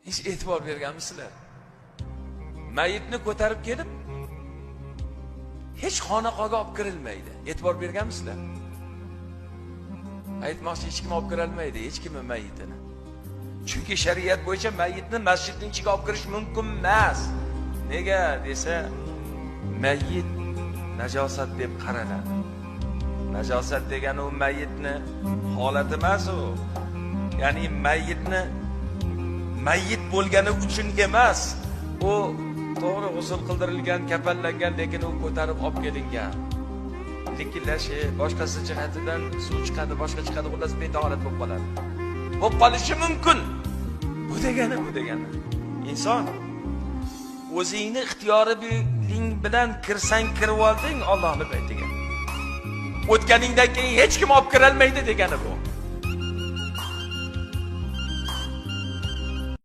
Hech e'tibor berganmisizlar? Mayitni ko'tarib kelib hech xonaqoga olib kirilmaydi. E'tibor berganmisizlar? Aytmoqchi, hech kim olib kirolmaydi, hech kimning mayitini. Chunki shariat bo'yicha mayitni masjidning ichiga olib kirish mumkin emas. Nega desa, mayit najosat deb qaraladi. Najosat degani u mayitni holati emas u. Ya'ni mayitni mayit bo'lgani uchun emas. U to'g'ri g'usl qildirilgan, kafallangan, lekin u ko'tarib olib kelingan. Likillashi, boshqasi jihatidan suv chiqadi, boshqa chiqadi, xullas betahorat bo'lib qoladi. Bo'lib qolishi mumkin. Bu degani. Inson o'zingni ixtiyori bilan kirsang kirib olding Allohning baytiga. O'tganingdan keyin hech kim olib kira olmaydi degani bu.